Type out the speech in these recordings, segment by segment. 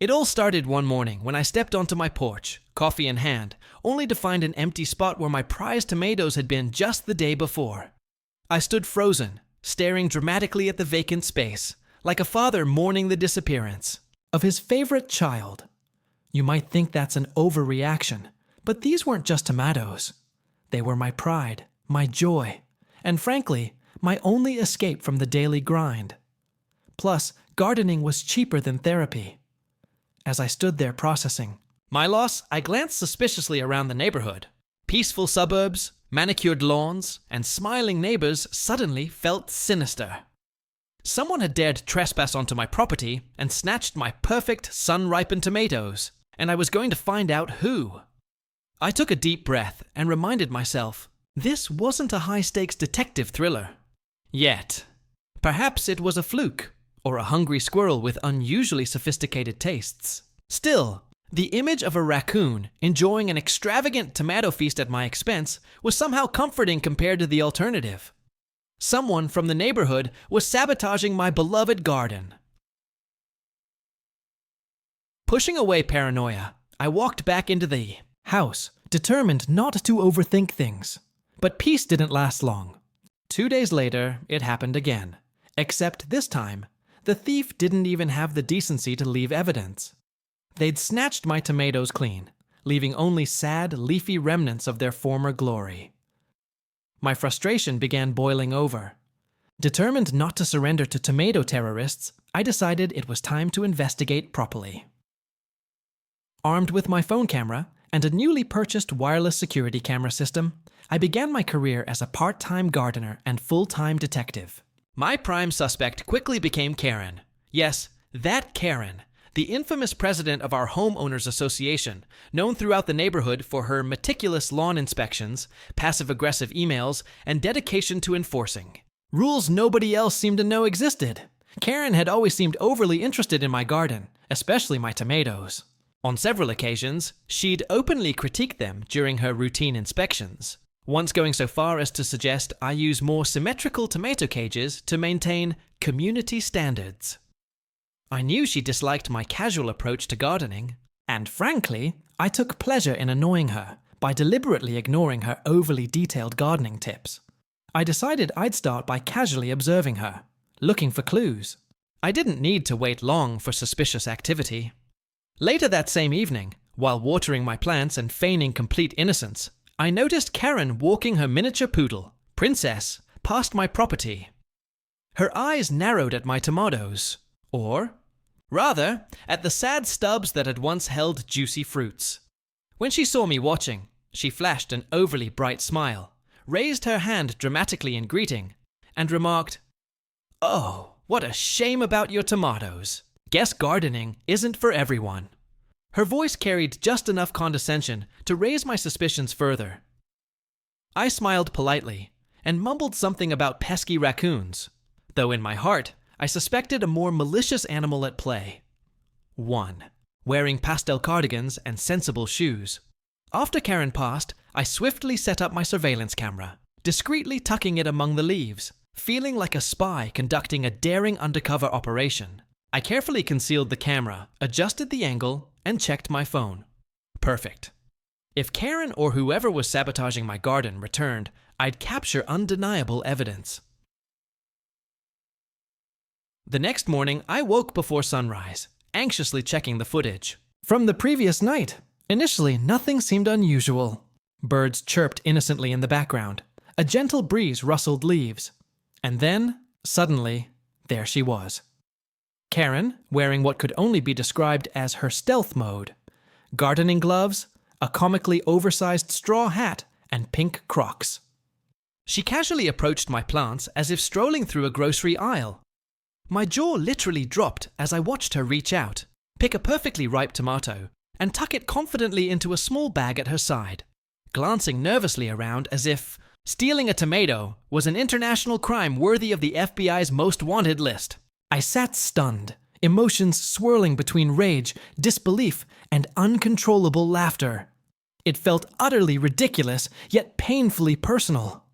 It all started one morning when I stepped onto my porch, coffee in hand, only to find an empty spot where my prized tomatoes had been just the day before. I stood frozen, staring dramatically at the vacant space, like a father mourning the disappearance of his favorite child. You might think that's an overreaction, but these weren't just tomatoes. They were my pride, my joy, and frankly, my only escape from the daily grind. Plus, gardening was cheaper than therapy. As I stood there processing my loss, I glanced suspiciously around the neighborhood. Peaceful suburbs, manicured lawns, and smiling neighbors suddenly felt sinister. Someone had dared trespass onto my property and snatched my perfect sun-ripened tomatoes, and I was going to find out who. I took a deep breath and reminded myself, this wasn't a high-stakes detective thriller. Yet. Perhaps it was a fluke, or a hungry squirrel with unusually sophisticated tastes. Still, the image of a raccoon enjoying an extravagant tomato feast at my expense was somehow comforting compared to the alternative. Someone from the neighborhood was sabotaging my beloved garden. Pushing away paranoia, I walked back into the house, determined not to overthink things. But peace didn't last long. 2 days later, it happened again. Except this time, the thief didn't even have the decency to leave evidence. They'd snatched my tomatoes clean, leaving only sad, leafy remnants of their former glory. My frustration began boiling over. Determined not to surrender to tomato terrorists, I decided it was time to investigate properly. Armed with my phone camera and a newly purchased wireless security camera system, I began my career as a part-time gardener and full-time detective. My prime suspect quickly became Karen. Yes, that Karen, the infamous president of our homeowners association, known throughout the neighborhood for her meticulous lawn inspections, passive-aggressive emails, and dedication to enforcing rules nobody else seemed to know existed. Karen had always seemed overly interested in my garden, especially my tomatoes. On several occasions, she'd openly critiqued them during her routine inspections, once going so far as to suggest I use more symmetrical tomato cages to maintain community standards. I knew she disliked my casual approach to gardening, and frankly, I took pleasure in annoying her by deliberately ignoring her overly detailed gardening tips. I decided I'd start by casually observing her, looking for clues. I didn't need to wait long for suspicious activity. Later that same evening, while watering my plants and feigning complete innocence, I noticed Karen walking her miniature poodle, Princess, past my property. Her eyes narrowed at my tomatoes, or, rather, at the sad stubs that had once held juicy fruits. When she saw me watching, she flashed an overly bright smile, raised her hand dramatically in greeting, and remarked, "Oh, what a shame about your tomatoes. Guess gardening isn't for everyone." Her voice carried just enough condescension to raise my suspicions further. I smiled politely and mumbled something about pesky raccoons, though in my heart I suspected a more malicious animal at play. 1. Wearing pastel cardigans and sensible shoes. After Karen passed, I swiftly set up my surveillance camera, discreetly tucking it among the leaves, feeling like a spy conducting a daring undercover operation. I carefully concealed the camera, adjusted the angle, and checked my phone. Perfect. If Karen or whoever was sabotaging my garden returned, I'd capture undeniable evidence. The next morning, I woke before sunrise, anxiously checking the footage. From the previous night, initially nothing seemed unusual. Birds chirped innocently in the background. A gentle breeze rustled leaves. And then, suddenly, there she was. Karen, wearing what could only be described as her stealth mode. Gardening gloves, a comically oversized straw hat, and pink Crocs. She casually approached my plants as if strolling through a grocery aisle. My jaw literally dropped as I watched her reach out, pick a perfectly ripe tomato, and tuck it confidently into a small bag at her side, glancing nervously around as if stealing a tomato was an international crime worthy of the FBI's most wanted list. I sat stunned, emotions swirling between rage, disbelief, and uncontrollable laughter. It felt utterly ridiculous, yet painfully personal.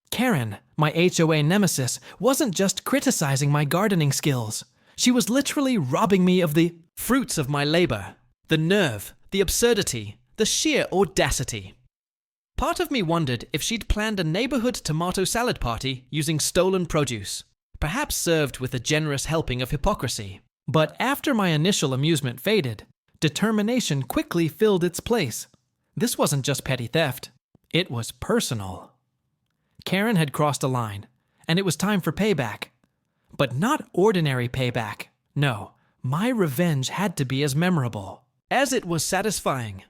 Karen, my HOA nemesis, wasn't just criticizing my gardening skills. She was literally robbing me of the Fruits of my labor. The nerve, the absurdity, the sheer audacity. Part of me wondered if she'd planned a neighborhood tomato salad party using stolen produce, perhaps served with a generous helping of hypocrisy. But after my initial amusement faded, determination quickly filled its place. This wasn't just petty theft. It was personal. Karen had crossed a line, and it was time for payback. But not ordinary payback. No, my revenge had to be as memorable as it was satisfying.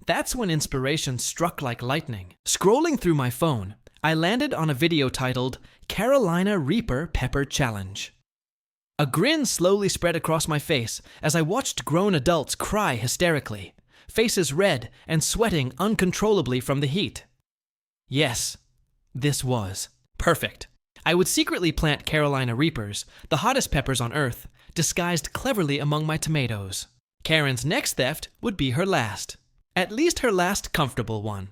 That's when inspiration struck like lightning. Scrolling through my phone, I landed on a video titled Carolina Reaper Pepper Challenge. A grin slowly spread across my face as I watched grown adults cry hysterically, faces red and sweating uncontrollably from the heat. Yes, this was perfect. I would secretly plant Carolina Reapers, the hottest peppers on earth, disguised cleverly among my tomatoes. Karen's next theft would be her last. At least her last comfortable one.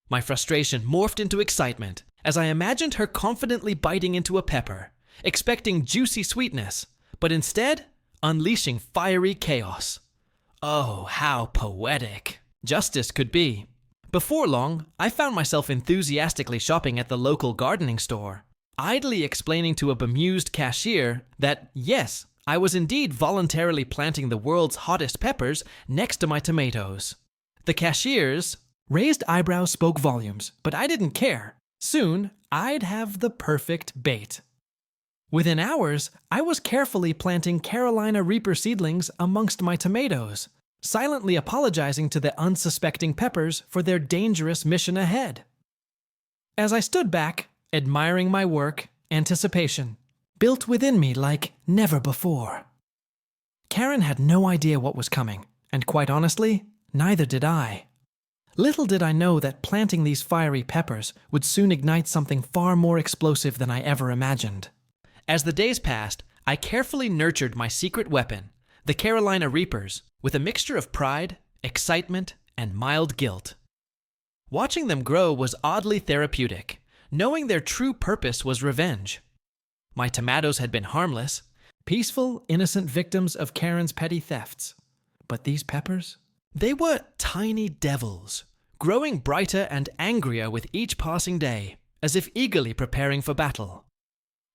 My frustration morphed into excitement as I imagined her confidently biting into a pepper, expecting juicy sweetness, but instead unleashing fiery chaos. Oh, how poetic justice could be. Before long, I found myself enthusiastically shopping at the local gardening store, idly explaining to a bemused cashier that, yes, I was indeed voluntarily planting the world's hottest peppers next to my tomatoes. The cashier's raised eyebrows spoke volumes, but I didn't care. Soon, I'd have the perfect bait. Within hours, I was carefully planting Carolina Reaper seedlings amongst my tomatoes, silently apologizing to the unsuspecting peppers for their dangerous mission ahead. As I stood back, admiring my work, anticipation built within me like never before. Karen had no idea what was coming, and quite honestly, neither did I. Little did I know that planting these fiery peppers would soon ignite something far more explosive than I ever imagined. As the days passed, I carefully nurtured my secret weapon, the Carolina Reapers, with a mixture of pride, excitement, and mild guilt. Watching them grow was oddly therapeutic, knowing their true purpose was revenge. My tomatoes had been harmless, peaceful, innocent victims of Karen's petty thefts. But these peppers? They were tiny devils, growing brighter and angrier with each passing day, as if eagerly preparing for battle.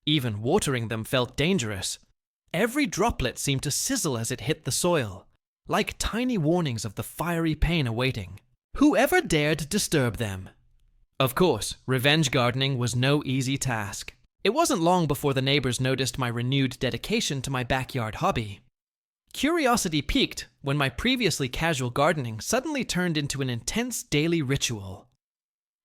Even watering them felt dangerous. Every droplet seemed to sizzle as it hit the soil, like tiny warnings of the fiery pain awaiting. Whoever dared disturb them? Of course, revenge gardening was no easy task. It wasn't long before the neighbors noticed my renewed dedication to my backyard hobby. Curiosity piqued when my previously casual gardening suddenly turned into an intense daily ritual.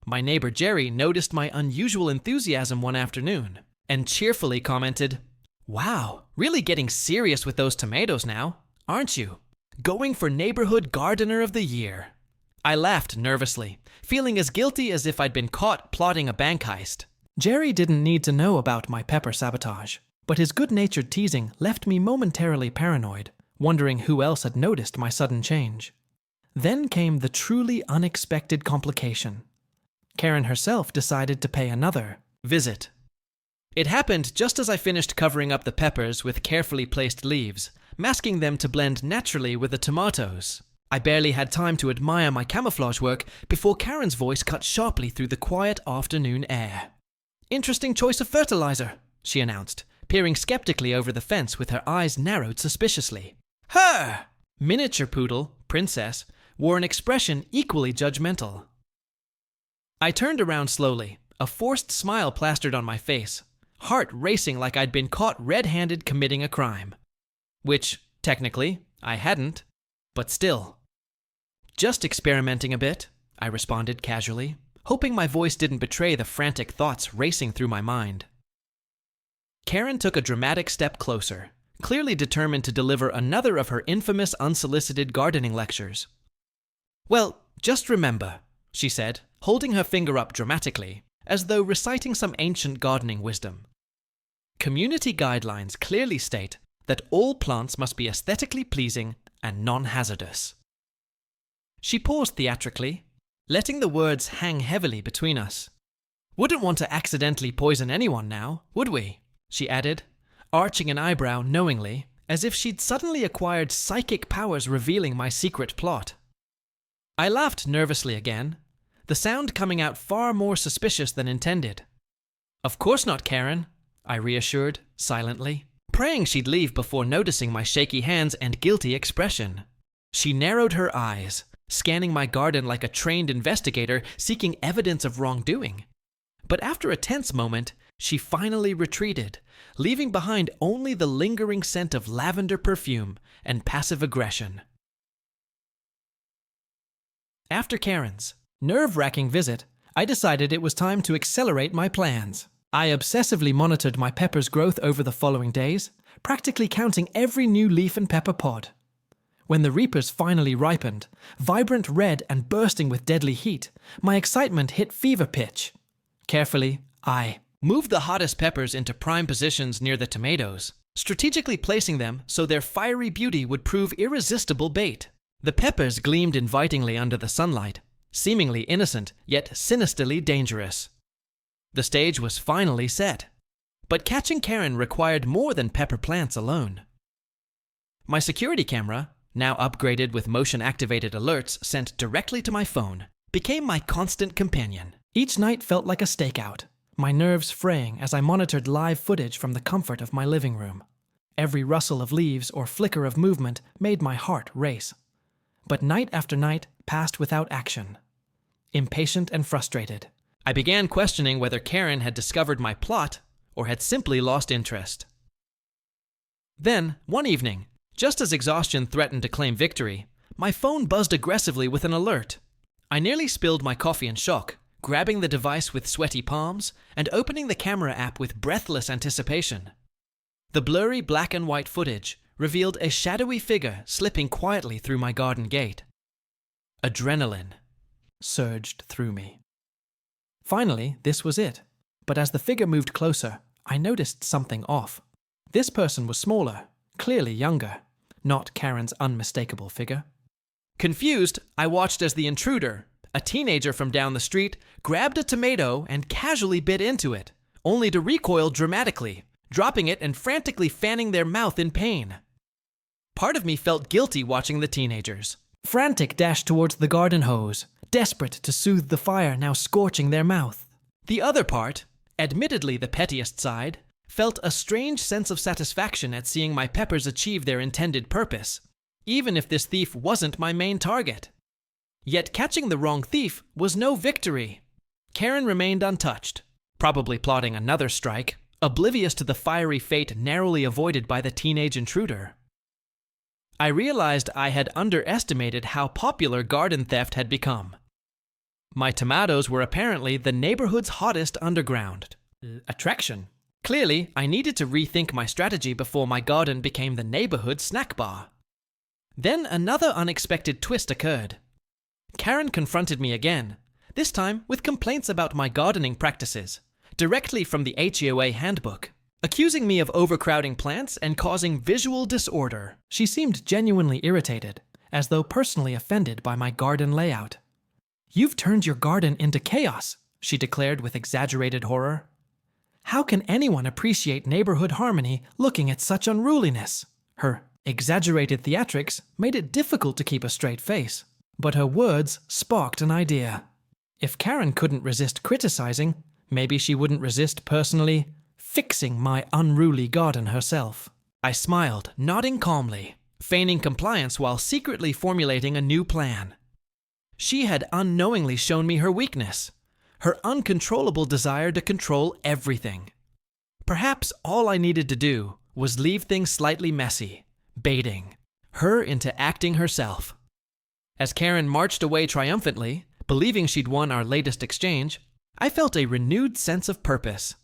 My neighbor Jerry noticed my unusual enthusiasm one afternoon and cheerfully commented, "Wow, really getting serious with those tomatoes now, aren't you? Going for Neighborhood Gardener of the Year." I laughed nervously, feeling as guilty as if I'd been caught plotting a bank heist. Jerry didn't need to know about my pepper sabotage, but his good-natured teasing left me momentarily paranoid, wondering who else had noticed my sudden change. Then came the truly unexpected complication. Karen herself decided to pay another visit. It happened just as I finished covering up the peppers with carefully placed leaves, masking them to blend naturally with the tomatoes. I barely had time to admire my camouflage work before Karen's voice cut sharply through the quiet afternoon air. "Interesting choice of fertilizer," she announced, peering skeptically over the fence with her eyes narrowed suspiciously. Her miniature poodle, Princess, wore an expression equally judgmental. I turned around slowly, a forced smile plastered on my face, heart racing like I'd been caught red-handed committing a crime. Which, technically, I hadn't, but still. "Just experimenting a bit," I responded casually, hoping my voice didn't betray the frantic thoughts racing through my mind. Karen took a dramatic step closer, clearly determined to deliver another of her infamous unsolicited gardening lectures. "Well, just remember," she said, holding her finger up dramatically, as though reciting some ancient gardening wisdom. "Community guidelines clearly state that all plants must be aesthetically pleasing and non-hazardous." She paused theatrically, letting the words hang heavily between us. "Wouldn't want to accidentally poison anyone now, would we?" she added, arching an eyebrow knowingly as if she'd suddenly acquired psychic powers revealing my secret plot. I laughed nervously again, the sound coming out far more suspicious than intended. "Of course not, Karen," I reassured, silently, praying she'd leave before noticing my shaky hands and guilty expression. She narrowed her eyes, scanning my garden like a trained investigator seeking evidence of wrongdoing. But after a tense moment, she finally retreated, leaving behind only the lingering scent of lavender perfume and passive aggression. After Karen's nerve-wracking visit, I decided it was time to accelerate my plans. I obsessively monitored my pepper's growth over the following days, practically counting every new leaf and pepper pod. When the reapers finally ripened, vibrant red and bursting with deadly heat, my excitement hit fever pitch. Carefully, I moved the hottest peppers into prime positions near the tomatoes, strategically placing them so their fiery beauty would prove irresistible bait. The peppers gleamed invitingly under the sunlight, seemingly innocent yet sinisterly dangerous. The stage was finally set. But catching Karen required more than pepper plants alone. My security camera, now upgraded with motion-activated alerts sent directly to my phone, became my constant companion. Each night felt like a stakeout, my nerves fraying as I monitored live footage from the comfort of my living room. Every rustle of leaves or flicker of movement made my heart race. But night after night passed without action. Impatient and frustrated, I began questioning whether Karen had discovered my plot or had simply lost interest. Then, one evening, just as exhaustion threatened to claim victory, my phone buzzed aggressively with an alert. I nearly spilled my coffee in shock, grabbing the device with sweaty palms and opening the camera app with breathless anticipation. The blurry black and white footage revealed a shadowy figure slipping quietly through my garden gate. Adrenaline surged through me. Finally, this was it. But as the figure moved closer, I noticed something off. This person was smaller, clearly younger, not Karen's unmistakable figure. Confused, I watched as the intruder, a teenager from down the street, grabbed a tomato and casually bit into it, only to recoil dramatically, dropping it and frantically fanning their mouth in pain. Part of me felt guilty watching the teenagers. Frantic dashed towards the garden hose, desperate to soothe the fire now scorching their mouth. The other part, admittedly the pettiest side, felt a strange sense of satisfaction at seeing my peppers achieve their intended purpose, even if this thief wasn't my main target. Yet catching the wrong thief was no victory. Karen remained untouched, probably plotting another strike, oblivious to the fiery fate narrowly avoided by the teenage intruder. I realized I had underestimated how popular garden theft had become. My tomatoes were apparently the neighborhood's hottest underground attraction. Clearly, I needed to rethink my strategy before my garden became the neighborhood snack bar. Then another unexpected twist occurred. Karen confronted me again, this time with complaints about my gardening practices, directly from the HOA handbook, accusing me of overcrowding plants and causing visual disorder. She seemed genuinely irritated, as though personally offended by my garden layout. "You've turned your garden into chaos," she declared with exaggerated horror. "How can anyone appreciate neighborhood harmony looking at such unruliness?" Her exaggerated theatrics made it difficult to keep a straight face, but her words sparked an idea. If Karen couldn't resist criticizing, maybe she wouldn't resist personally fixing my unruly garden herself. I smiled, nodding calmly, feigning compliance while secretly formulating a new plan. She had unknowingly shown me her weakness, her uncontrollable desire to control everything. Perhaps all I needed to do was leave things slightly messy, baiting her into acting herself. As Karen marched away triumphantly, believing she'd won our latest exchange, I felt a renewed sense of purpose.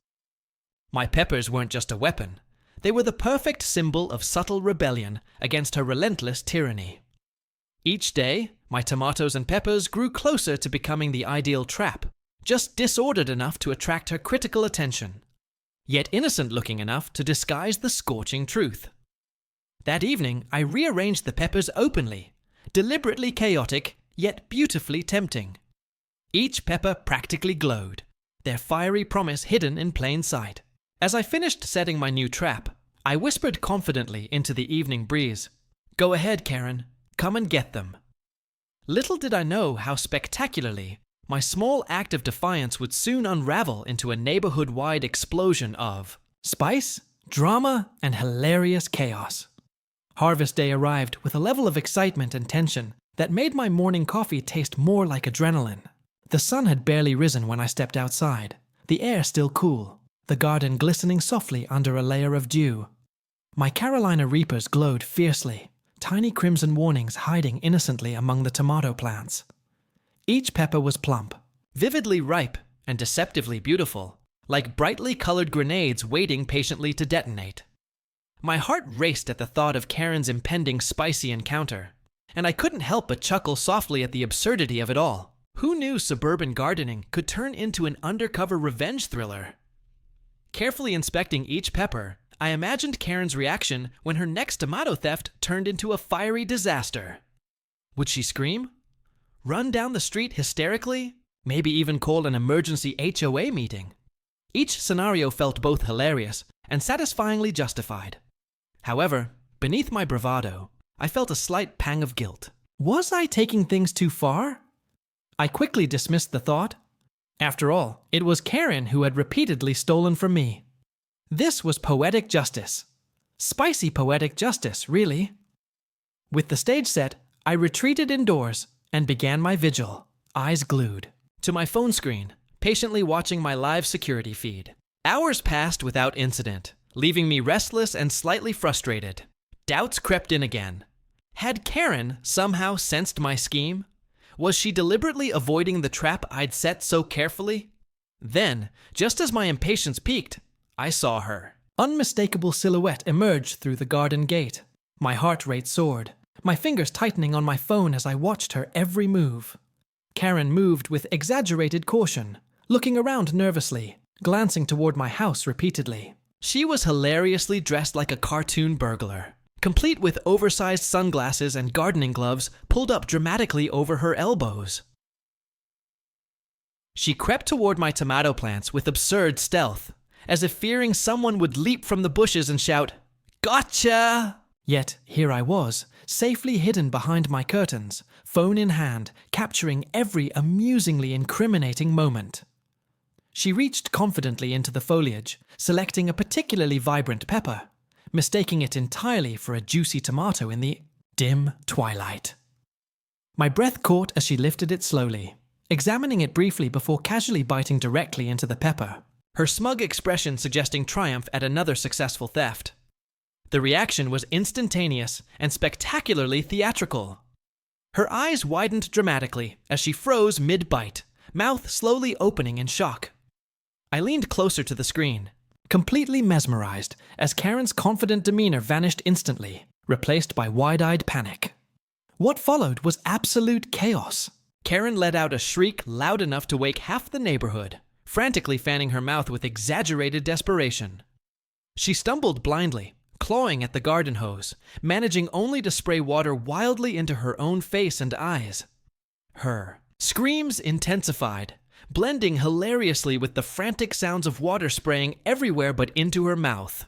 My peppers weren't just a weapon. They were the perfect symbol of subtle rebellion against her relentless tyranny. Each day, my tomatoes and peppers grew closer to becoming the ideal trap, just disordered enough to attract her critical attention, yet innocent-looking enough to disguise the scorching truth. That evening, I rearranged the peppers openly, deliberately chaotic, yet beautifully tempting. Each pepper practically glowed, their fiery promise hidden in plain sight. As I finished setting my new trap, I whispered confidently into the evening breeze. "Go ahead, Karen. Come and get them." Little did I know how spectacularly my small act of defiance would soon unravel into a neighborhood-wide explosion of spice, drama, and hilarious chaos. Harvest Day arrived with a level of excitement and tension that made my morning coffee taste more like adrenaline. The sun had barely risen when I stepped outside, the air still cool, the garden glistening softly under a layer of dew. My Carolina Reapers glowed fiercely, tiny crimson warnings hiding innocently among the tomato plants. Each pepper was plump, vividly ripe, and deceptively beautiful, like brightly colored grenades waiting patiently to detonate. My heart raced at the thought of Karen's impending spicy encounter, and I couldn't help but chuckle softly at the absurdity of it all. Who knew suburban gardening could turn into an undercover revenge thriller? Carefully inspecting each pepper, I imagined Karen's reaction when her next tomato theft turned into a fiery disaster. Would she scream? Run down the street hysterically? Maybe even call an emergency HOA meeting? Each scenario felt both hilarious and satisfyingly justified. However, beneath my bravado, I felt a slight pang of guilt. Was I taking things too far? I quickly dismissed the thought. After all, it was Karen who had repeatedly stolen from me. This was poetic justice. Spicy poetic justice, really. With the stage set, I retreated indoors and began my vigil, eyes glued to my phone screen, patiently watching my live security feed. Hours passed without incident, leaving me restless and slightly frustrated. Doubts crept in again. Had Karen somehow sensed my scheme? Was she deliberately avoiding the trap I'd set so carefully? Then, just as my impatience peaked, I saw her. Unmistakable silhouette emerged through the garden gate. My heart rate soared, my fingers tightening on my phone as I watched her every move. Karen moved with exaggerated caution, looking around nervously, glancing toward my house repeatedly. She was hilariously dressed like a cartoon burglar, complete with oversized sunglasses and gardening gloves pulled up dramatically over her elbows. She crept toward my tomato plants with absurd stealth, as if fearing someone would leap from the bushes and shout, "Gotcha!" Yet here I was, safely hidden behind my curtains, phone in hand, capturing every amusingly incriminating moment. She reached confidently into the foliage, selecting a particularly vibrant pepper, mistaking it entirely for a juicy tomato in the dim twilight. My breath caught as she lifted it slowly, examining it briefly before casually biting directly into the pepper, her smug expression suggesting triumph at another successful theft. The reaction was instantaneous and spectacularly theatrical. Her eyes widened dramatically as she froze mid-bite, mouth slowly opening in shock. I leaned closer to the screen, completely mesmerized as Karen's confident demeanor vanished instantly, replaced by wide-eyed panic. What followed was absolute chaos. Karen let out a shriek loud enough to wake half the neighborhood, frantically fanning her mouth with exaggerated desperation. She stumbled blindly, clawing at the garden hose, managing only to spray water wildly into her own face and eyes. Her screams intensified, blending hilariously with the frantic sounds of water spraying everywhere but into her mouth.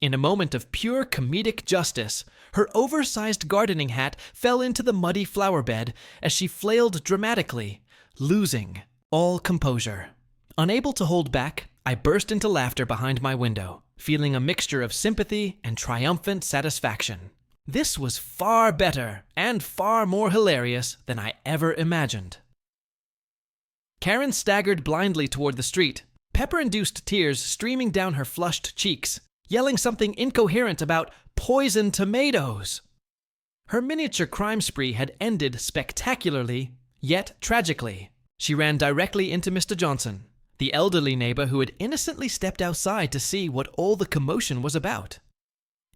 In a moment of pure comedic justice, her oversized gardening hat fell into the muddy flower bed as she flailed dramatically, losing all composure. Unable to hold back, I burst into laughter behind my window, feeling a mixture of sympathy and triumphant satisfaction. This was far better and far more hilarious than I ever imagined. Karen staggered blindly toward the street, pepper-induced tears streaming down her flushed cheeks, yelling something incoherent about poison tomatoes. Her miniature crime spree had ended spectacularly, yet tragically. She ran directly into Mr. Johnson, the elderly neighbor who had innocently stepped outside to see what all the commotion was about.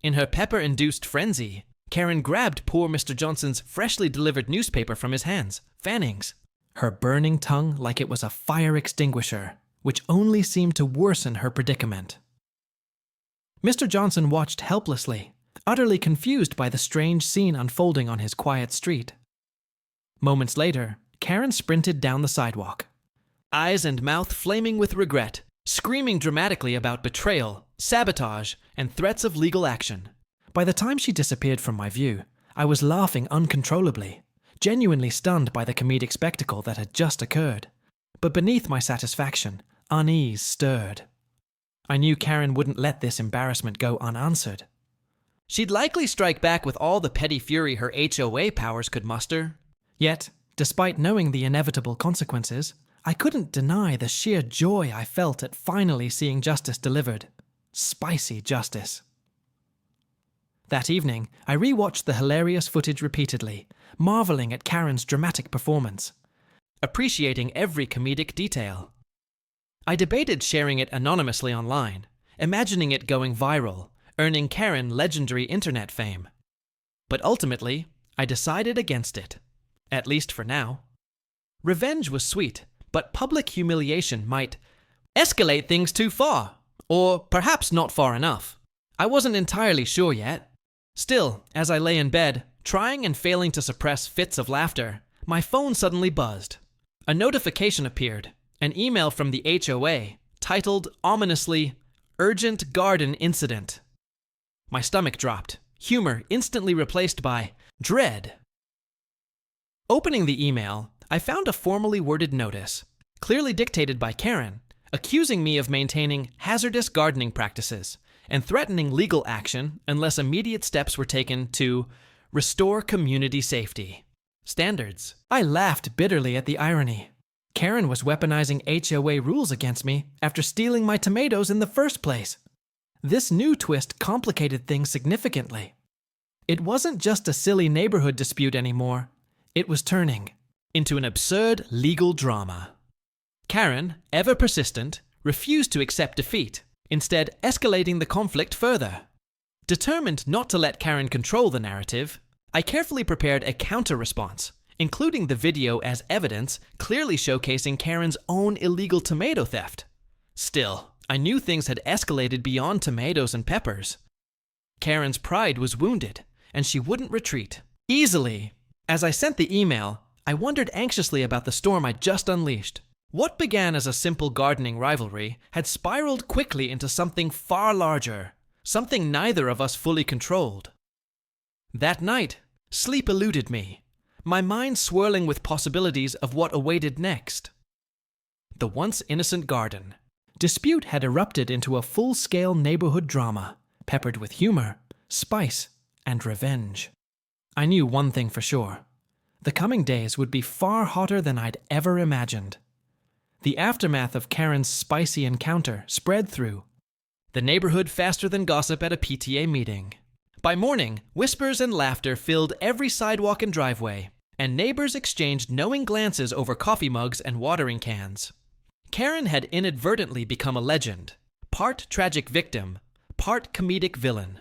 In her pepper-induced frenzy, Karen grabbed poor Mr. Johnson's freshly delivered newspaper from his hands, fannings, her burning tongue like it was a fire extinguisher, which only seemed to worsen her predicament. Mr. Johnson watched helplessly, utterly confused by the strange scene unfolding on his quiet street. Moments later, Karen sprinted down the sidewalk, eyes and mouth flaming with regret, screaming dramatically about betrayal, sabotage, and threats of legal action. By the time she disappeared from my view, I was laughing uncontrollably, genuinely stunned by the comedic spectacle that had just occurred. But beneath my satisfaction, unease stirred. I knew Karen wouldn't let this embarrassment go unanswered. She'd likely strike back with all the petty fury her HOA powers could muster. Yet, despite knowing the inevitable consequences, I couldn't deny the sheer joy I felt at finally seeing justice delivered. Spicy justice. That evening, I rewatched the hilarious footage repeatedly, marveling at Karen's dramatic performance, appreciating every comedic detail. I debated sharing it anonymously online, imagining it going viral, earning Karen legendary internet fame. But ultimately, I decided against it, at least for now. Revenge was sweet, but public humiliation might escalate things too far, or perhaps not far enough. I wasn't entirely sure yet. Still, as I lay in bed, trying and failing to suppress fits of laughter, my phone suddenly buzzed. A notification appeared, an email from the HOA, titled ominously, "Urgent Garden Incident." My stomach dropped, humor instantly replaced by dread. Opening the email, I found a formally worded notice, clearly dictated by Karen, accusing me of maintaining hazardous gardening practices and threatening legal action unless immediate steps were taken to restore community safety standards. I laughed bitterly at the irony. Karen was weaponizing HOA rules against me after stealing my tomatoes in the first place. This new twist complicated things significantly. It wasn't just a silly neighborhood dispute anymore. It was turning into an absurd legal drama. Karen, ever persistent, refused to accept defeat, instead escalating the conflict further. Determined not to let Karen control the narrative, I carefully prepared a counter-response, including the video as evidence clearly showcasing Karen's own illegal tomato theft. Still, I knew things had escalated beyond tomatoes and peppers. Karen's pride was wounded, and she wouldn't retreat easily. As I sent the email, I wondered anxiously about the storm I'd just unleashed. What began as a simple gardening rivalry had spiraled quickly into something far larger, something neither of us fully controlled. That night, sleep eluded me, my mind swirling with possibilities of what awaited next. The once innocent garden. Dispute had erupted into a full-scale neighborhood drama, peppered with humor, spice, and revenge. I knew one thing for sure. The coming days would be far hotter than I'd ever imagined. The aftermath of Karen's spicy encounter spread through the neighborhood faster than gossip at a PTA meeting. By morning, whispers and laughter filled every sidewalk and driveway, and neighbors exchanged knowing glances over coffee mugs and watering cans. Karen had inadvertently become a legend, part tragic victim, part comedic villain.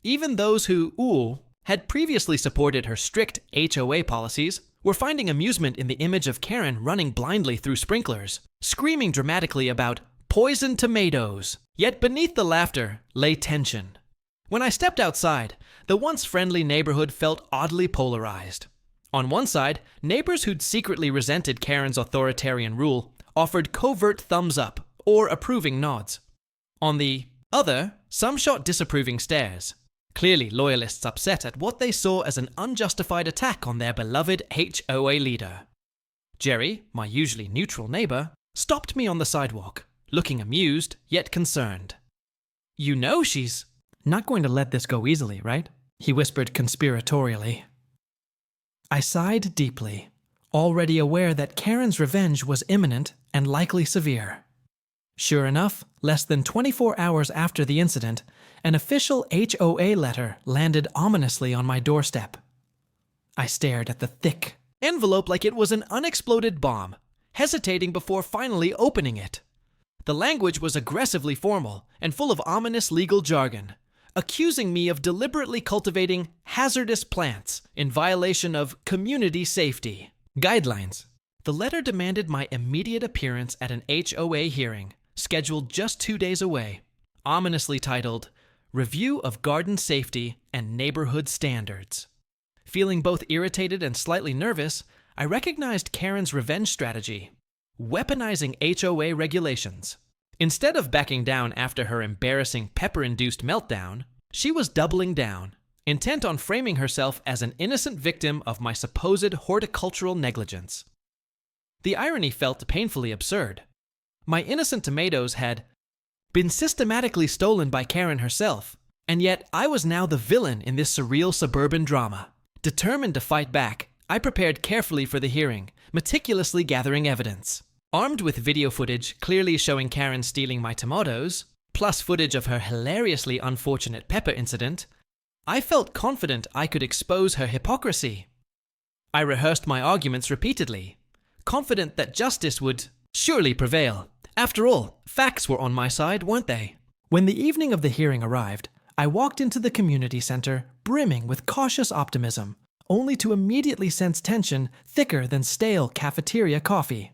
Even those who, had previously supported her strict HOA policies were finding amusement in the image of Karen running blindly through sprinklers, screaming dramatically about poisoned tomatoes. Yet beneath the laughter lay tension. When I stepped outside, the once friendly neighborhood felt oddly polarized. On one side, neighbors who'd secretly resented Karen's authoritarian rule offered covert thumbs up or approving nods. On the other, some shot disapproving stares, clearly loyalists upset at what they saw as an unjustified attack on their beloved HOA leader. Jerry, my usually neutral neighbor, stopped me on the sidewalk, looking amused yet concerned. "You know she's not going to let this go easily, right?" he whispered conspiratorially. I sighed deeply, already aware that Karen's revenge was imminent and likely severe. Sure enough, less than 24 hours after the incident, an official HOA letter landed ominously on my doorstep. I stared at the thick envelope like it was an unexploded bomb, hesitating before finally opening it. The language was aggressively formal and full of ominous legal jargon, accusing me of deliberately cultivating hazardous plants in violation of community safety guidelines. The letter demanded my immediate appearance at an HOA hearing, scheduled just 2 days away, ominously titled, "Review of Garden Safety and Neighborhood Standards." Feeling both irritated and slightly nervous, I recognized Karen's revenge strategy, weaponizing HOA regulations. Instead of backing down after her embarrassing pepper-induced meltdown, she was doubling down, intent on framing herself as an innocent victim of my supposed horticultural negligence. The irony felt painfully absurd. My innocent tomatoes had been systematically stolen by Karen herself, and yet I was now the villain in this surreal suburban drama. Determined to fight back, I prepared carefully for the hearing, meticulously gathering evidence. Armed with video footage clearly showing Karen stealing my tomatoes, plus footage of her hilariously unfortunate pepper incident, I felt confident I could expose her hypocrisy. I rehearsed my arguments repeatedly, confident that justice would surely prevail. After all, facts were on my side, weren't they? When the evening of the hearing arrived, I walked into the community center brimming with cautious optimism, only to immediately sense tension thicker than stale cafeteria coffee.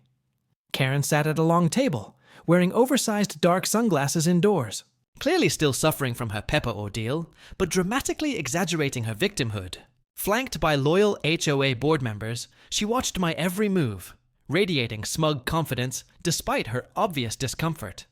Karen sat at a long table, wearing oversized dark sunglasses indoors, clearly still suffering from her pepper ordeal, but dramatically exaggerating her victimhood. Flanked by loyal HOA board members, she watched my every move, radiating smug confidence despite her obvious discomfort.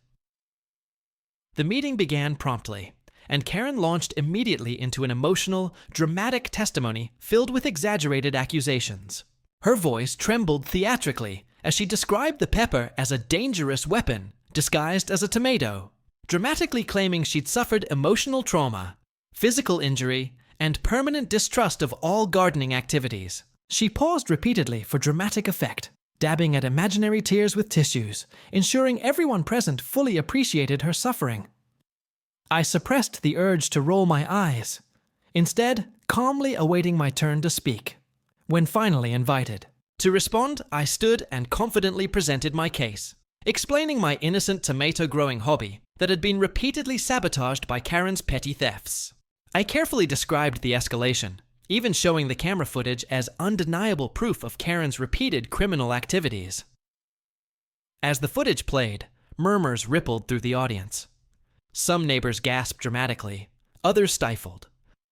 The meeting began promptly, and Karen launched immediately into an emotional, dramatic testimony filled with exaggerated accusations. Her voice trembled theatrically as she described the pepper as a dangerous weapon disguised as a tomato, dramatically claiming she'd suffered emotional trauma, physical injury, and permanent distrust of all gardening activities. She paused repeatedly for dramatic effect, dabbing at imaginary tears with tissues, ensuring everyone present fully appreciated her suffering. I suppressed the urge to roll my eyes, instead calmly awaiting my turn to speak. When finally invited to respond, I stood and confidently presented my case, explaining my innocent tomato-growing hobby that had been repeatedly sabotaged by Karen's petty thefts. I carefully described the escalation, even showing the camera footage as undeniable proof of Karen's repeated criminal activities. As the footage played, murmurs rippled through the audience. Some neighbors gasped dramatically, others stifled.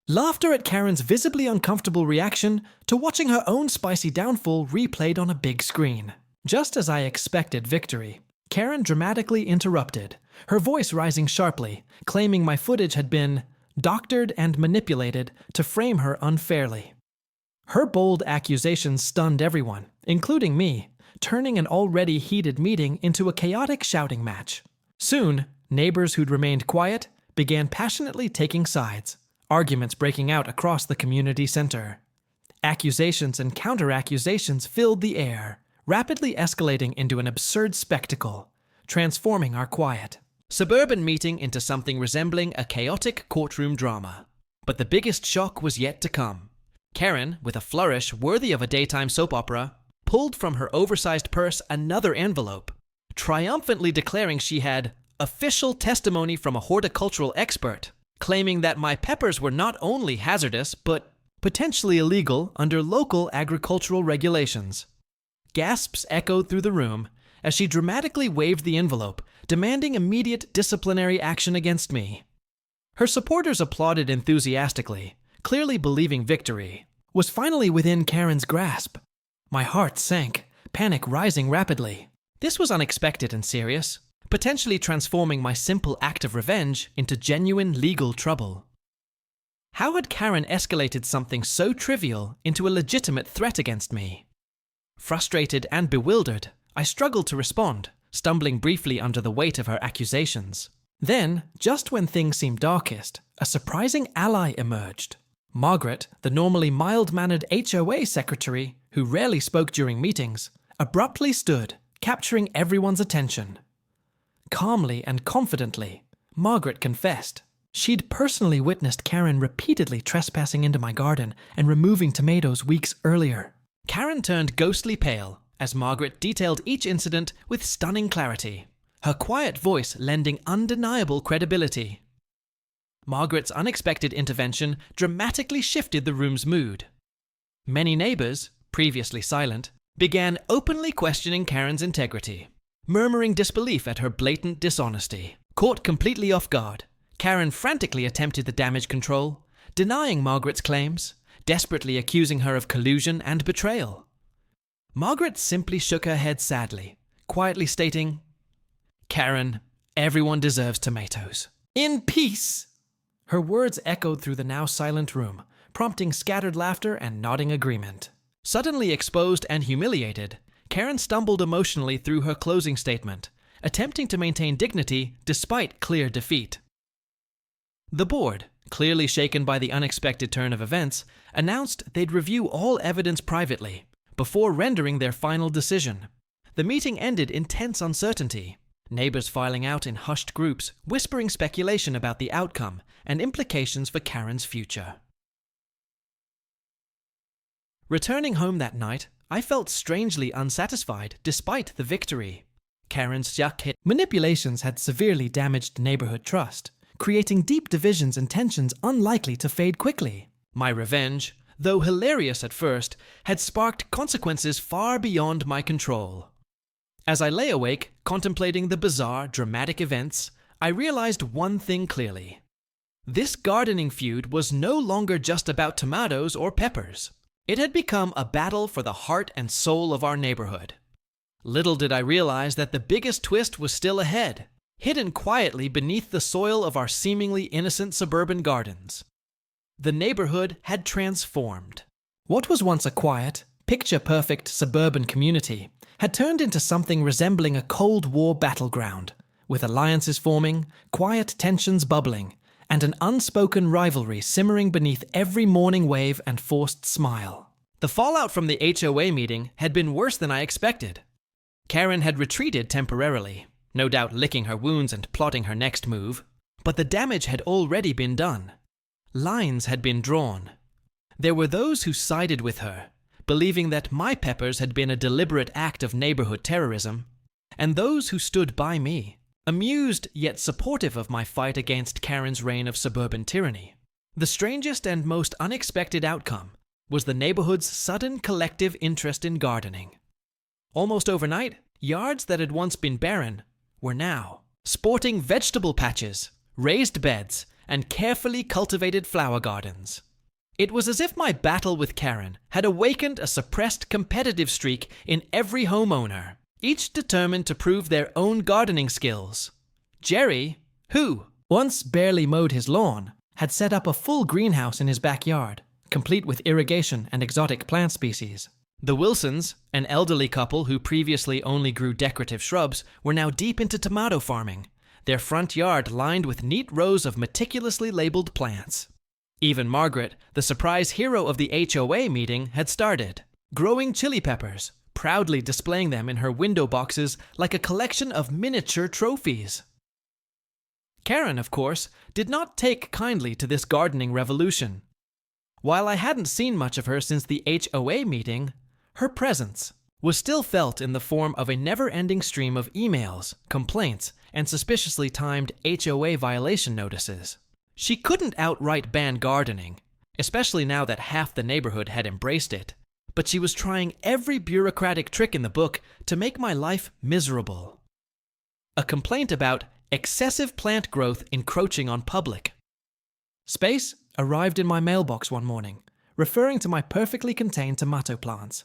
Laughter at Karen's visibly uncomfortable reaction to watching her own spicy downfall replayed on a big screen. Just as I expected victory, Karen dramatically interrupted, her voice rising sharply, claiming my footage had been doctored and manipulated to frame her unfairly. Her bold accusations stunned everyone, including me, turning an already heated meeting into a chaotic shouting match. Soon, neighbors who'd remained quiet began passionately taking sides, arguments breaking out across the community center. Accusations and counter-accusations filled the air, rapidly escalating into an absurd spectacle, transforming our quiet suburban meeting into something resembling a chaotic courtroom drama. But the biggest shock was yet to come. Karen, with a flourish worthy of a daytime soap opera, pulled from her oversized purse another envelope, triumphantly declaring she had official testimony from a horticultural expert, claiming that my peppers were not only hazardous, but potentially illegal under local agricultural regulations. Gasps echoed through the room as she dramatically waved the envelope, demanding immediate disciplinary action against me. Her supporters applauded enthusiastically, clearly believing victory was finally within Karen's grasp. My heart sank, panic rising rapidly. This was unexpected and serious, potentially transforming my simple act of revenge into genuine legal trouble. How had Karen escalated something so trivial into a legitimate threat against me? Frustrated and bewildered, I struggled to respond, stumbling briefly under the weight of her accusations. Then, just when things seemed darkest, a surprising ally emerged. Margaret, the normally mild-mannered HOA secretary, who rarely spoke during meetings, abruptly stood, capturing everyone's attention. Calmly and confidently, Margaret confessed. She'd personally witnessed Karen repeatedly trespassing into my garden and removing tomatoes weeks earlier. Karen turned ghostly pale as Margaret detailed each incident with stunning clarity, her quiet voice lending undeniable credibility. Margaret's unexpected intervention dramatically shifted the room's mood. Many neighbors, previously silent, began openly questioning Karen's integrity, murmuring disbelief at her blatant dishonesty. Caught completely off guard, Karen frantically attempted the damage control, denying Margaret's claims, desperately accusing her of collusion and betrayal. Margaret simply shook her head sadly, quietly stating, "Karen, Everyone deserves tomatoes. In peace! Her words echoed through the now silent room, prompting scattered laughter and nodding agreement. Suddenly exposed and humiliated, Karen stumbled emotionally through her closing statement, attempting to maintain dignity despite clear defeat. The board, clearly shaken by the unexpected turn of events, announced they'd review all evidence privately before rendering their final decision. The meeting ended in tense uncertainty, neighbors filing out in hushed groups, whispering speculation about the outcome and implications for Karen's future. Returning home that night, I felt strangely unsatisfied despite the victory. Karen's hit manipulations had severely damaged neighborhood trust, creating deep divisions and tensions unlikely to fade quickly. My revenge, though hilarious at first, had sparked consequences far beyond my control. As I lay awake, contemplating the bizarre, dramatic events, I realized one thing clearly. This gardening feud was no longer just about tomatoes or peppers. It had become a battle for the heart and soul of our neighborhood. Little did I realize that the biggest twist was still ahead, hidden quietly beneath the soil of our seemingly innocent suburban gardens. The neighborhood had transformed. What was once a quiet, picture-perfect suburban community had turned into something resembling a Cold War battleground, with alliances forming, quiet tensions bubbling, and an unspoken rivalry simmering beneath every morning wave and forced smile. The fallout from the HOA meeting had been worse than I expected. Karen had retreated temporarily, no doubt licking her wounds and plotting her next move, but the damage had already been done. Lines had been drawn. There were those who sided with her, believing that my peppers had been a deliberate act of neighborhood terrorism, and those who stood by me, amused yet supportive of my fight against Karen's reign of suburban tyranny. The strangest and most unexpected outcome was the neighborhood's sudden collective interest in gardening. Almost overnight, yards that had once been barren were now sporting vegetable patches, raised beds, and carefully cultivated flower gardens. It was as if my battle with Karen had awakened a suppressed competitive streak in every homeowner, each determined to prove their own gardening skills. Jerry, who once barely mowed his lawn, had set up a full greenhouse in his backyard, complete with irrigation and exotic plant species. The Wilsons, an elderly couple who previously only grew decorative shrubs, were now deep into tomato farming, their front yard lined with neat rows of meticulously labeled plants. Even Margaret, the surprise hero of the HOA meeting, had started, growing chili peppers, proudly displaying them in her window boxes like a collection of miniature trophies. Karen, of course, did not take kindly to this gardening revolution. While I hadn't seen much of her since the HOA meeting, her presence was still felt in the form of a never-ending stream of emails, complaints, and suspiciously timed HOA violation notices. She couldn't outright ban gardening, especially now that half the neighborhood had embraced it, but she was trying every bureaucratic trick in the book to make my life miserable. A complaint about excessive plant growth encroaching on public space arrived in my mailbox one morning, referring to my perfectly contained tomato plants.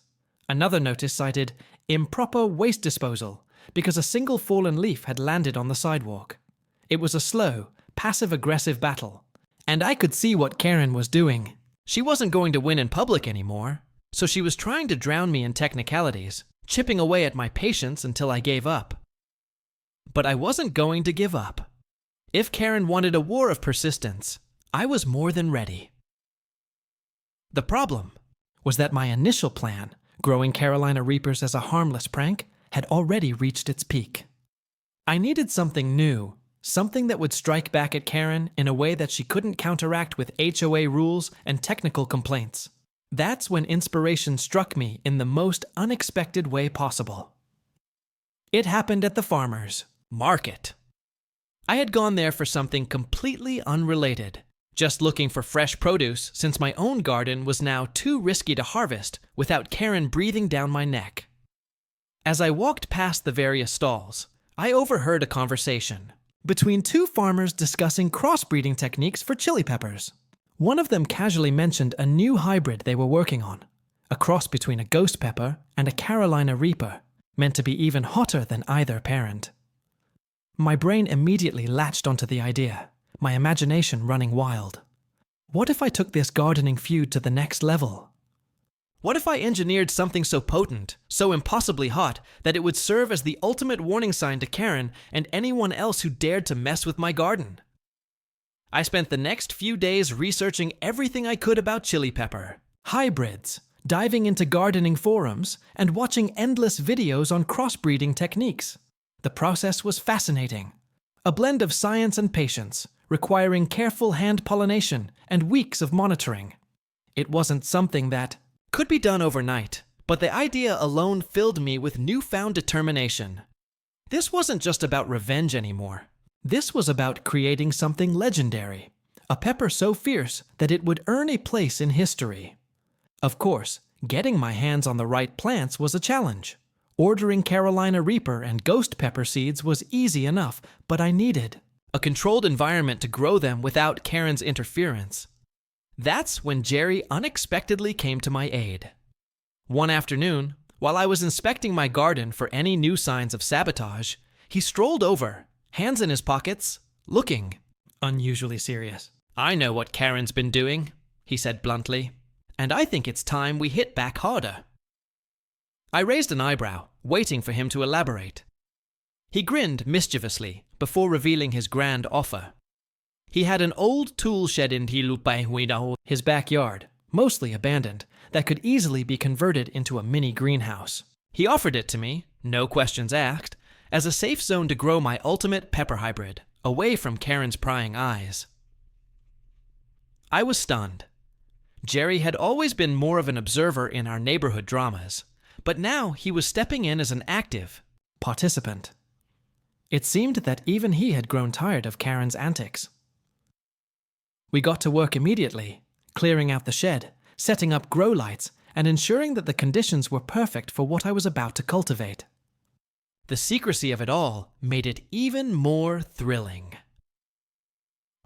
Another notice cited improper waste disposal because a single fallen leaf had landed on the sidewalk. It was a slow, passive-aggressive battle, and I could see what Karen was doing. She wasn't going to win in public anymore, so she was trying to drown me in technicalities, chipping away at my patience until I gave up. But I wasn't going to give up. If Karen wanted a war of persistence, I was more than ready. The problem was that my initial plan, growing Carolina Reapers as a harmless prank, had already reached its peak. I needed something new, something that would strike back at Karen in a way that she couldn't counteract with HOA rules and technical complaints. That's when inspiration struck me in the most unexpected way possible. It happened at the farmer's market. I had gone there for something completely unrelated, just looking for fresh produce since my own garden was now too risky to harvest without Karen breathing down my neck. As I walked past the various stalls, I overheard a conversation between two farmers discussing crossbreeding techniques for chili peppers. One of them casually mentioned a new hybrid they were working on, a cross between a ghost pepper and a Carolina Reaper, meant to be even hotter than either parent. My brain immediately latched onto the idea, my imagination running wild. What if I took this gardening feud to the next level? What if I engineered something so potent, so impossibly hot, that it would serve as the ultimate warning sign to Karen and anyone else who dared to mess with my garden? I spent the next few days researching everything I could about chili pepper, hybrids, diving into gardening forums, and watching endless videos on crossbreeding techniques. The process was fascinating. A blend of science and patience, requiring careful hand pollination and weeks of monitoring. It wasn't something that could be done overnight, but the idea alone filled me with newfound determination. This wasn't just about revenge anymore. This was about creating something legendary, a pepper so fierce that it would earn a place in history. Of course, getting my hands on the right plants was a challenge. Ordering Carolina Reaper and ghost pepper seeds was easy enough, but I needed a controlled environment to grow them without Karen's interference. That's when Jerry unexpectedly came to my aid. One afternoon, while I was inspecting my garden for any new signs of sabotage, he strolled over, hands in his pockets, looking unusually serious. "I know what Karen's been doing," he said bluntly, "and I think it's time we hit back harder." I raised an eyebrow, waiting for him to elaborate. He grinned mischievously before revealing his grand offer. He had an old tool shed in his backyard, mostly abandoned, that could easily be converted into a mini greenhouse. He offered it to me, no questions asked, as a safe zone to grow my ultimate pepper hybrid, away from Karen's prying eyes. I was stunned. Jerry had always been more of an observer in our neighborhood dramas, but now he was stepping in as an active participant. It seemed that even he had grown tired of Karen's antics. We got to work immediately, clearing out the shed, setting up grow lights, and ensuring that the conditions were perfect for what I was about to cultivate. The secrecy of it all made it even more thrilling.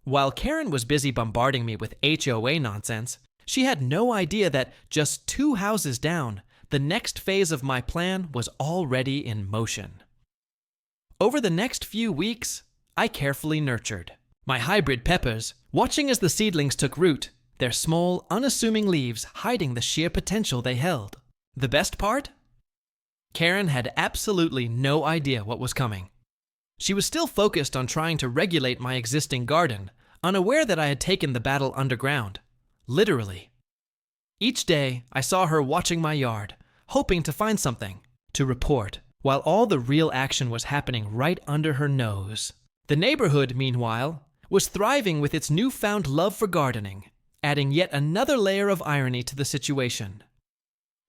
While Karen was busy bombarding me with HOA nonsense, she had no idea that just 2 houses down, the next phase of my plan was already in motion. Over the next few weeks, I carefully nurtured my hybrid peppers, watching as the seedlings took root, their small, unassuming leaves hiding the sheer potential they held. The best part? Karen had absolutely no idea what was coming. She was still focused on trying to regulate my existing garden, unaware that I had taken the battle underground. Literally. Each day, I saw her watching my yard, hoping to find something to report, while all the real action was happening right under her nose. The neighborhood, meanwhile, was thriving with its newfound love for gardening, adding yet another layer of irony to the situation.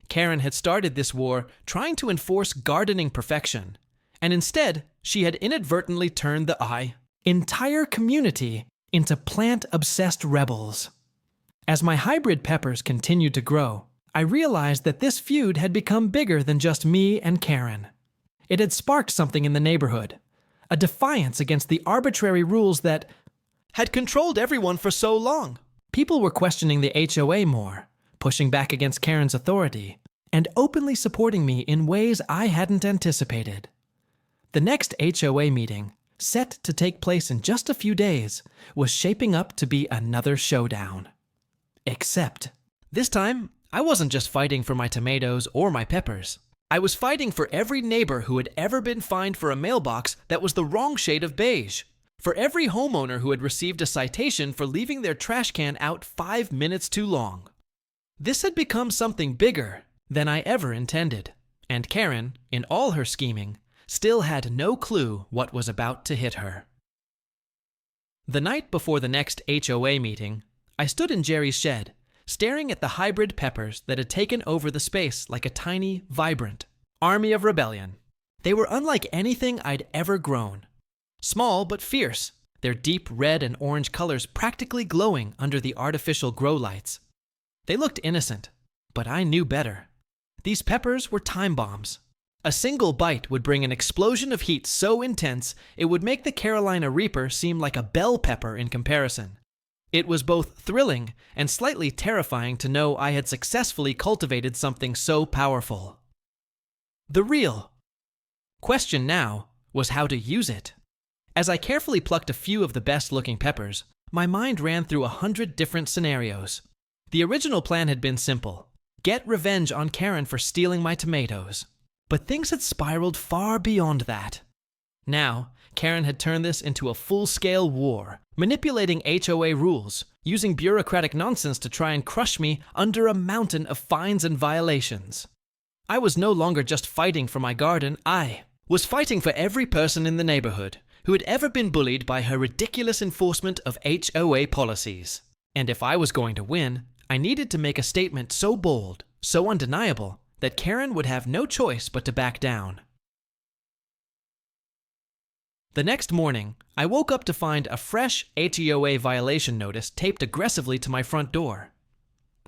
Karen had started this war trying to enforce gardening perfection, and instead, she had inadvertently turned the entire community into plant-obsessed rebels. As my hybrid peppers continued to grow, I realized that this feud had become bigger than just me and Karen. It had sparked something in the neighborhood, a defiance against the arbitrary rules that had controlled everyone for so long. People were questioning the HOA more, pushing back against Karen's authority, and openly supporting me in ways I hadn't anticipated. The next HOA meeting, set to take place in just a few days, was shaping up to be another showdown. Except, this time, I wasn't just fighting for my tomatoes or my peppers. I was fighting for every neighbor who had ever been fined for a mailbox that was the wrong shade of beige. For every homeowner who had received a citation for leaving their trash can out 5 minutes too long. This had become something bigger than I ever intended, and Karen, in all her scheming, still had no clue what was about to hit her. The night before the next HOA meeting, I stood in Jerry's shed, staring at the hybrid peppers that had taken over the space like a tiny, vibrant army of rebellion. They were unlike anything I'd ever grown. Small but fierce, their deep red and orange colors practically glowing under the artificial grow lights. They looked innocent, but I knew better. These peppers were time bombs. A single bite would bring an explosion of heat so intense it would make the Carolina Reaper seem like a bell pepper in comparison. It was both thrilling and slightly terrifying to know I had successfully cultivated something so powerful. The real question now was how to use it. As I carefully plucked a few of the best-looking peppers, my mind ran through 100 different scenarios. The original plan had been simple: get revenge on Karen for stealing my tomatoes. But things had spiraled far beyond that. Now, Karen had turned this into a full-scale war, manipulating HOA rules, using bureaucratic nonsense to try and crush me under a mountain of fines and violations. I was no longer just fighting for my garden, I was fighting for every person in the neighborhood who had ever been bullied by her ridiculous enforcement of HOA policies. And if I was going to win, I needed to make a statement so bold, so undeniable, that Karen would have no choice but to back down. The next morning, I woke up to find a fresh HOA violation notice taped aggressively to my front door.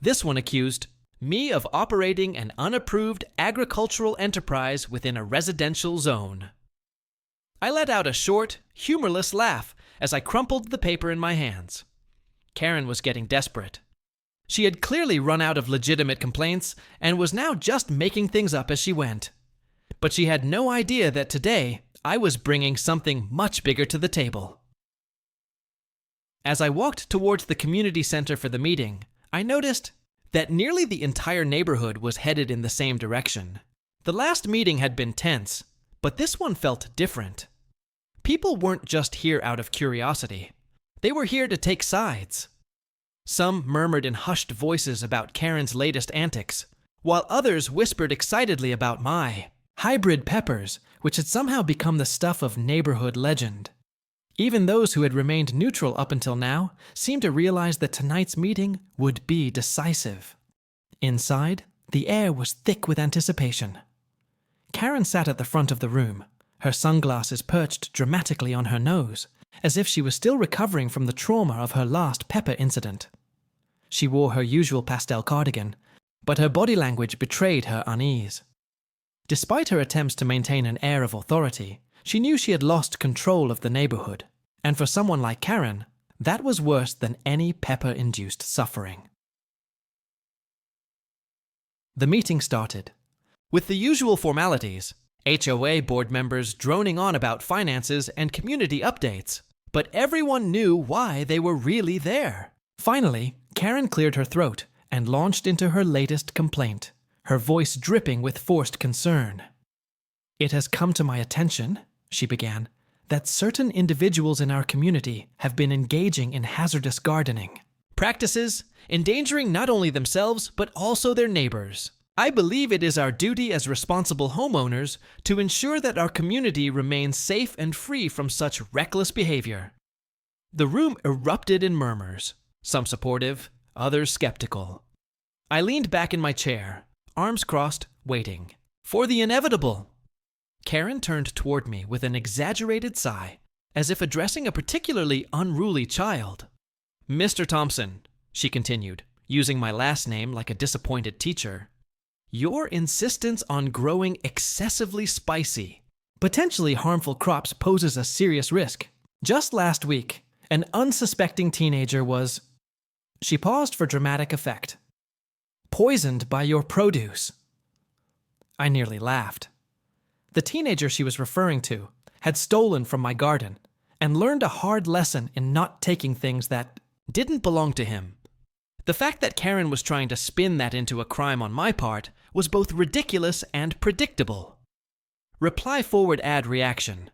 This one accused me of operating an unapproved agricultural enterprise within a residential zone. I let out a short, humorless laugh as I crumpled the paper in my hands. Karen was getting desperate. She had clearly run out of legitimate complaints and was now just making things up as she went. But she had no idea that today I was bringing something much bigger to the table. As I walked towards the community center for the meeting, I noticed that nearly the entire neighborhood was headed in the same direction. The last meeting had been tense, but this one felt different. People weren't just here out of curiosity. They were here to take sides. Some murmured in hushed voices about Karen's latest antics, while others whispered excitedly about my hybrid peppers, which had somehow become the stuff of neighborhood legend. Even those who had remained neutral up until now seemed to realize that tonight's meeting would be decisive. Inside, the air was thick with anticipation. Karen sat at the front of the room, her sunglasses perched dramatically on her nose, as if she was still recovering from the trauma of her last pepper incident. She wore her usual pastel cardigan, but her body language betrayed her unease. Despite her attempts to maintain an air of authority, she knew she had lost control of the neighborhood, and for someone like Karen, that was worse than any pepper-induced suffering. The meeting started. With the usual formalities, HOA board members droning on about finances and community updates, but everyone knew why they were really there. Finally, Karen cleared her throat and launched into her latest complaint, her voice dripping with forced concern. "It has come to my attention," she began, "that certain individuals in our community have been engaging in hazardous gardening practices, endangering not only themselves but also their neighbors. I believe it is our duty as responsible homeowners to ensure that our community remains safe and free from such reckless behavior." The room erupted in murmurs, some supportive, others skeptical. I leaned back in my chair, arms crossed, waiting for the inevitable. Karen turned toward me with an exaggerated sigh, as if addressing a particularly unruly child. "Mr. Thompson," she continued, using my last name like a disappointed teacher, "your insistence on growing excessively spicy, potentially harmful crops poses a serious risk. Just last week, an unsuspecting teenager was..." She paused for dramatic effect. "Poisoned by your produce." I nearly laughed. The teenager she was referring to had stolen from my garden and learned a hard lesson in not taking things that didn't belong to him. The fact that Karen was trying to spin that into a crime on my part was both ridiculous and predictable. Reply forward add reaction.